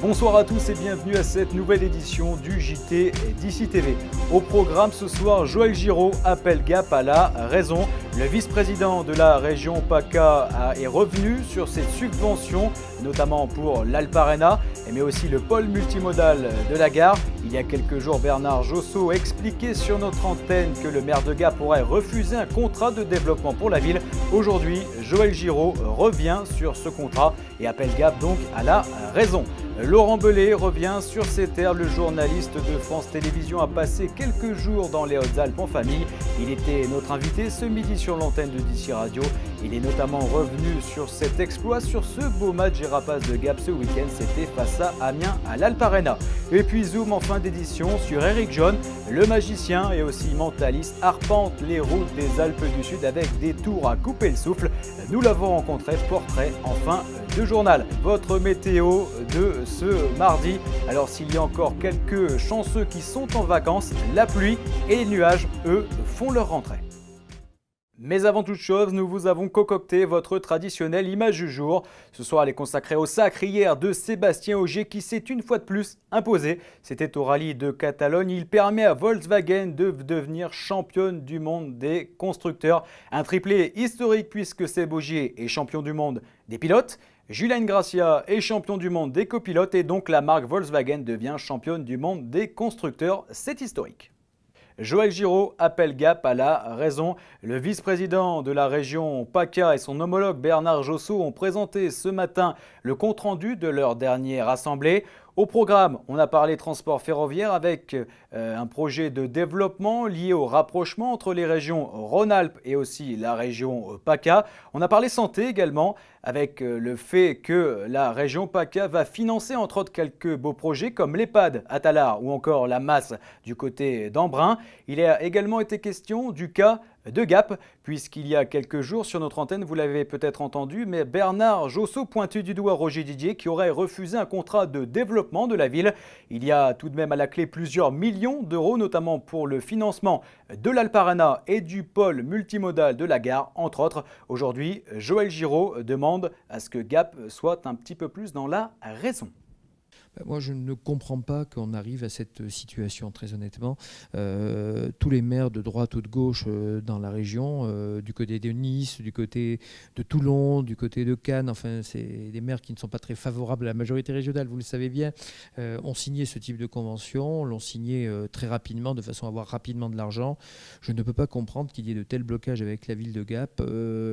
Bonsoir à tous et bienvenue à cette nouvelle édition du JT d'ICI TV. Au programme ce soir, Joël Giraud appelle Gap à la raison. Le vice-président de la région PACA est revenu sur cette subvention, notamment pour l'Alparena, mais aussi le pôle multimodal de la gare. Il y a quelques jours, Bernard Josso expliquait sur notre antenne que le maire de Gap pourrait refuser un contrat de développement pour la ville. Aujourd'hui, Joël Giraud revient sur ce contrat et appelle Gap donc à la raison. Laurent Belay revient sur ses terres. Le journaliste de France Télévisions a passé quelques jours dans les Hautes-Alpes en famille. Il était notre invité ce midi sur l'antenne de DC Radio. Il est notamment revenu sur cet exploit, sur ce beau match des Rapaces de Gap ce week-end. C'était face à Amiens à l'Alparena. Et puis zoom en fin d'édition sur Eric John. Le magicien et aussi mentaliste arpente les routes des Alpes du Sud avec des tours à couper le souffle. Nous l'avons rencontré, portrait en fin de journal. Votre météo de ce mardi. Alors s'il y a encore quelques chanceux qui sont en vacances, la pluie et les nuages, eux, font leur rentrée. Mais avant toute chose, nous vous avons concocté votre traditionnelle image du jour. Ce soir, elle est consacrée au sacre hier de Sébastien Ogier qui s'est une fois de plus imposé. C'était au rallye de Catalogne. Il permet à Volkswagen de devenir championne du monde des constructeurs. Un triplé historique puisque Seb Ogier est champion du monde des pilotes. Julien Gracia est champion du monde des copilotes et donc la marque Volkswagen devient championne du monde des constructeurs. C'est historique. Joël Giraud appelle Gap à la raison. Le vice-président de la région PACA et son homologue Bernard Josso ont présenté ce matin le compte-rendu de leur dernière assemblée. Au programme, on a parlé transport ferroviaire avec un projet de développement lié au rapprochement entre les régions Rhône-Alpes et aussi la région PACA. On a parlé santé également avec le fait que la région PACA va financer entre autres quelques beaux projets comme l'EHPAD à Tallard ou encore la Masse du côté d'Embrun. Il a également été question du cas de Gap, puisqu'il y a quelques jours sur notre antenne, vous l'avez peut-être entendu, mais Bernard Josso pointait du doigt Roger Didier qui aurait refusé un contrat de développement de la ville. Il y a tout de même à la clé plusieurs millions d'euros, notamment pour le financement de l'Alparena et du pôle multimodal de la gare, entre autres. Aujourd'hui, Joël Giraud demande à ce que Gap soit un petit peu plus dans la raison. Moi, je ne comprends pas qu'on arrive à cette situation, très honnêtement. Tous les maires de droite ou de gauche dans la région, du côté de Nice, du côté de Toulon, du côté de Cannes, enfin, c'est des maires qui ne sont pas très favorables à la majorité régionale, vous le savez bien, ont signé ce type de convention, l'ont signé très rapidement, de façon à avoir rapidement de l'argent. Je ne peux pas comprendre qu'il y ait de tels blocages avec la ville de Gap.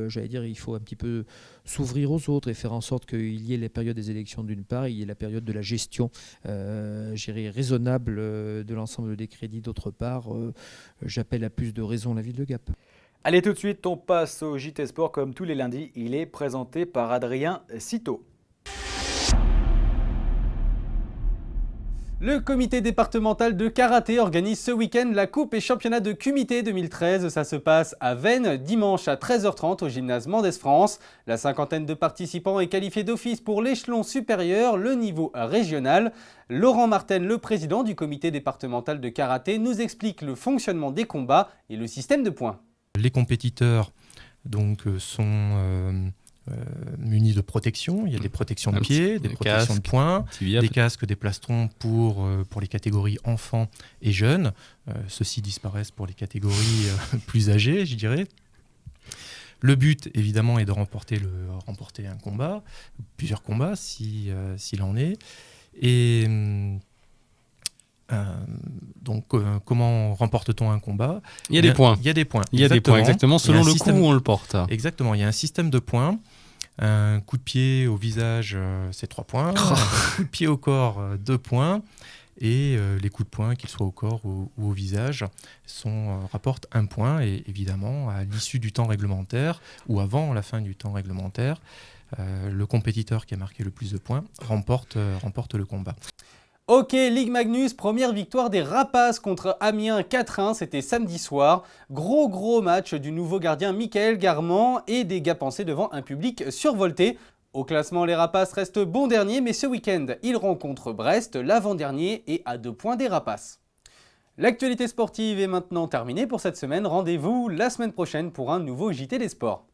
J'allais dire, il faut un petit peu s'ouvrir aux autres et faire en sorte qu'il y ait les périodes des élections d'une part, il y ait la période de la gestion raisonnable de l'ensemble des crédits d'autre part. J'appelle à plus de raison la ville de Gap. Allez, tout de suite, on passe au JT Sport comme tous les lundis. Il est présenté par Adrien Citeau. Le comité départemental de karaté organise ce week-end la Coupe et Championnat de Kumité 2013. Ça se passe à Veynes, dimanche à 13h30 au gymnase Mendès France. La cinquantaine de participants est qualifiée d'office pour l'échelon supérieur, le niveau régional. Laurent Martel, le président du comité départemental de karaté, nous explique le fonctionnement des combats et le système de points. Les compétiteurs donc, sont munis de protection. Il y a des protections de pieds, des protections de poings, des casques, des plastrons pour les catégories enfants et jeunes. Ceux-ci disparaissent pour les catégories plus âgées, je dirais. Le but, évidemment, est de remporter un combat, plusieurs combats, s'il en est. Et donc, comment remporte-t-on un combat ? Il y a des points. Il y a des points. Il y a des points, exactement, selon le coup où on le porte. Exactement, il y a un système de points. Un coup de pied au visage, c'est 3 points. Un coup de pied au corps, 2 points. Et les coups de poing, qu'ils soient au corps ou au visage, rapportent 1 point. Et évidemment, à l'issue du temps réglementaire ou avant la fin du temps réglementaire, le compétiteur qui a marqué le plus de points remporte le combat. Ok, Ligue Magnus, première victoire des Rapaces contre Amiens 4-1, c'était samedi soir. Gros match du nouveau gardien Michael Garmand et des Gapençais devant un public survolté. Au classement, les Rapaces restent bons derniers, mais ce week-end, ils rencontrent Brest, l'avant-dernier, et à 2 points des Rapaces. L'actualité sportive est maintenant terminée pour cette semaine. Rendez-vous la semaine prochaine pour un nouveau JT des Sports.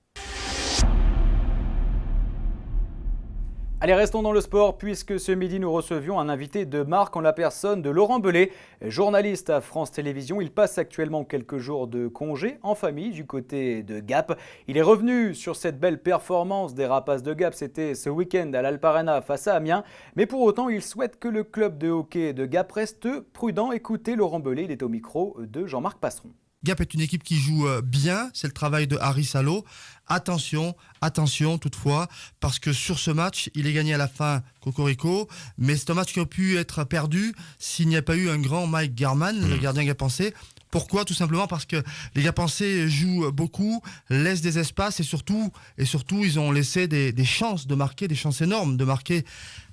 Allez, restons dans le sport puisque ce midi nous recevions un invité de marque en la personne de Laurent Belay, journaliste à France Télévisions. Il passe actuellement quelques jours de congé en famille du côté de Gap. Il est revenu sur cette belle performance des Rapaces de Gap, c'était ce week-end à l'Alparena face à Amiens. Mais pour autant, il souhaite que le club de hockey de Gap reste prudent. Écoutez Laurent Belay, il est au micro de Jean-Marc Passeron. Gap est une équipe qui joue bien, c'est le travail de Harry Salo. Attention toutefois, parce que sur ce match, il est gagné à la fin Cocorico, mais c'est un match qui aurait pu être perdu s'il n'y a pas eu un grand Mike Garman, le gardien gapençais. Pourquoi ? Tout simplement parce que les Gapençais jouent beaucoup, laissent des espaces et surtout ils ont laissé des chances de marquer, des chances énormes de marquer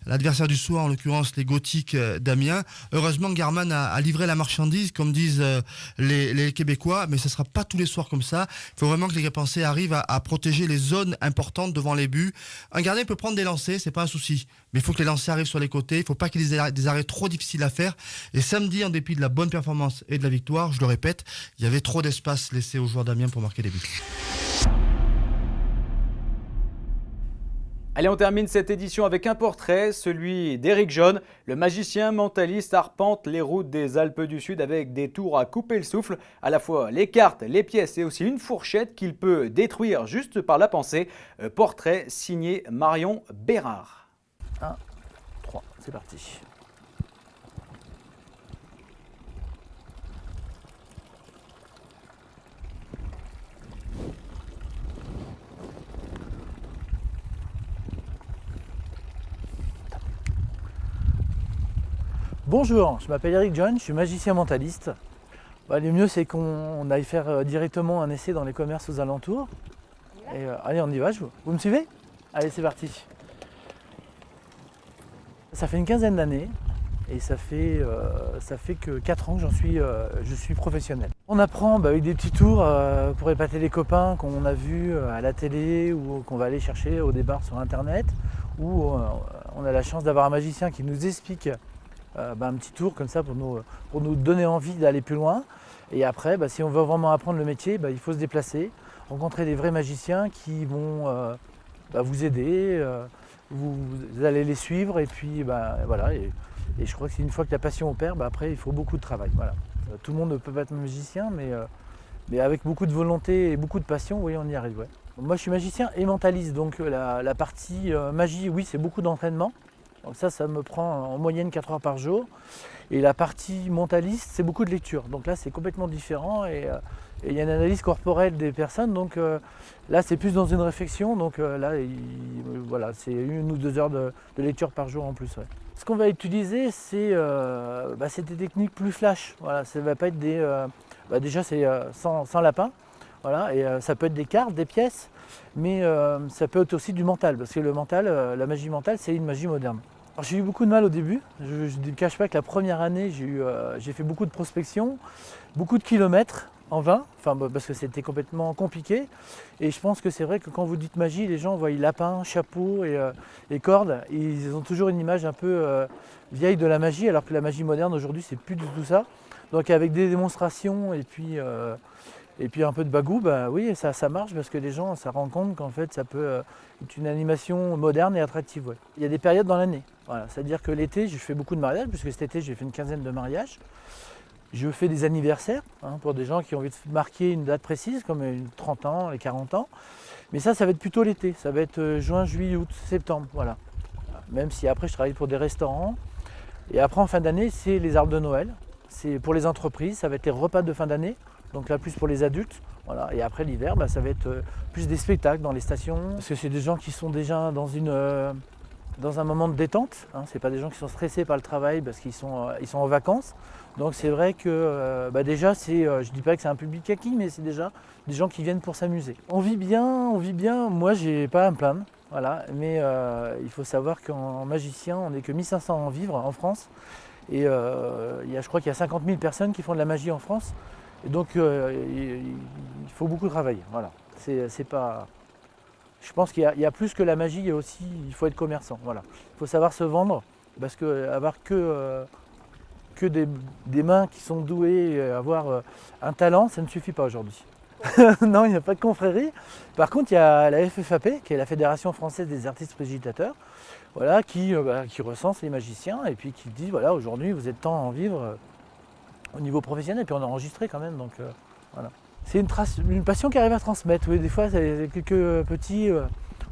l'adversaire du soir, en l'occurrence les Gothiques d'Amiens. Heureusement, Garman a livré la marchandise, comme disent les Québécois, mais ce ne sera pas tous les soirs comme ça. Il faut vraiment que les Gapençais arrivent à protéger les zones importantes devant les buts. Un gardien peut prendre des lancers, c'est pas un souci, mais il faut que les lancers arrivent sur les côtés. Il ne faut pas qu'il y ait des arrêts trop difficiles à faire. Et samedi, en dépit de la bonne performance et de la victoire, je le répète, il y avait trop d'espace laissé aux joueurs d'Amiens pour marquer des buts. Allez, on termine cette édition avec un portrait, celui d'Éric Jeune. Le magicien mentaliste arpente les routes des Alpes du Sud avec des tours à couper le souffle. À la fois les cartes, les pièces et aussi une fourchette qu'il peut détruire juste par la pensée. Portrait signé Marion Bérard. 1, 3, c'est parti. Bonjour, je m'appelle Éric John, je suis magicien mentaliste. Le mieux c'est qu'on aille faire directement un essai dans les commerces aux alentours. Et, allez, on y va, vous me suivez ? Allez, c'est parti. Ça fait une quinzaine d'années et ça fait que 4 ans que je suis professionnel. On apprend avec des petits tours pour épater les copains qu'on a vus à la télé ou qu'on va aller chercher au départ sur internet, ou on a la chance d'avoir un magicien qui nous explique un petit tour comme ça pour nous donner envie d'aller plus loin. Et après, si on veut vraiment apprendre le métier, il faut se déplacer, rencontrer des vrais magiciens qui vont vous aider, vous allez les suivre et puis voilà. Et je crois que c'est une fois que la passion opère, après il faut beaucoup de travail. Voilà. Tout le monde ne peut pas être magicien, mais avec beaucoup de volonté et beaucoup de passion, oui, on y arrive. Ouais. Moi je suis magicien et mentaliste, donc la partie magie, oui, c'est beaucoup d'entraînement. Donc ça me prend en moyenne 4 heures par jour. Et la partie mentaliste, c'est beaucoup de lecture. Donc là, c'est complètement différent. Et il y a une analyse corporelle des personnes. Donc là, c'est plus dans une réflexion. Donc là, voilà, c'est 1 ou 2 heures de lecture par jour en plus. Ouais. Ce qu'on va utiliser, c'est des techniques plus flash. Voilà, ça ne va pas être des... déjà, c'est sans lapin. Voilà, et ça peut être des cartes, des pièces. Mais ça peut être aussi du mental. Parce que le mental, la magie mentale, c'est une magie moderne. Alors, j'ai eu beaucoup de mal au début, je ne cache pas que la première année j'ai fait beaucoup de prospection, beaucoup de kilomètres en vain, parce que c'était complètement compliqué. Et je pense que c'est vrai que quand vous dites magie, les gens voient lapin, chapeau et cordes. Et ils ont toujours une image un peu vieille de la magie, alors que la magie moderne aujourd'hui c'est plus du tout ça. Donc avec des démonstrations et puis un peu de bagou, oui, ça marche parce que les gens se rendent compte qu'en fait ça peut être une animation moderne et attractive. Ouais. Il y a des périodes dans l'année. Voilà. C'est-à-dire que l'été, je fais beaucoup de mariages, puisque cet été j'ai fait une quinzaine de mariages. Je fais des anniversaires pour des gens qui ont envie de marquer une date précise, comme les 30 ans, les 40 ans. Mais ça va être plutôt l'été. Ça va être juin, juillet, août, septembre. Voilà. Même si après je travaille pour des restaurants. Et après en fin d'année, c'est les arbres de Noël. C'est pour les entreprises, ça va être les repas de fin d'année. Donc là, plus pour les adultes. Voilà. Et après l'hiver, ça va être plus des spectacles dans les stations. Parce que c'est des gens qui sont déjà dans un moment de détente. Ce n'est pas des gens qui sont stressés par le travail parce qu'ils sont en vacances. Donc c'est vrai que déjà, je ne dis pas que c'est un public acquis, mais c'est déjà des gens qui viennent pour s'amuser. On vit bien. Moi, je n'ai pas à me plaindre. Voilà. Mais il faut savoir qu'en magicien, on n'est que 1500 à en vivre en France. Et je crois qu'il y a 50 000 personnes qui font de la magie en France. Et donc il faut beaucoup travailler. Voilà. C'est pas... Je pense qu'il y a plus que la magie, il faut être commerçant. Voilà. Il faut savoir se vendre, parce que avoir que des mains qui sont douées, avoir un talent, ça ne suffit pas aujourd'hui. Non, il n'y a pas de confrérie. Par contre, il y a la FFAP, qui est la Fédération Française des Artistes Prestigitateurs, voilà, qui recense les magiciens et puis qui dit, voilà, aujourd'hui, vous êtes temps à en vivre au niveau professionnel. Et puis on a enregistré quand même, donc voilà. C'est une passion qui arrive à transmettre. Oui, des fois, c'est quelques petits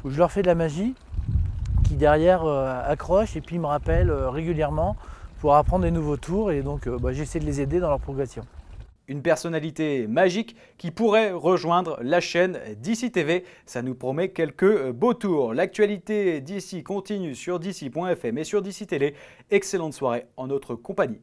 où je leur fais de la magie, qui derrière accrochent et puis me rappellent régulièrement pour apprendre des nouveaux tours. Et donc, j'essaie de les aider dans leur progression. Une personnalité magique qui pourrait rejoindre la chaîne DC TV. Ça nous promet quelques beaux tours. L'actualité d'ici continue sur d'ici.fm et sur DC Télé. Excellente soirée en notre compagnie.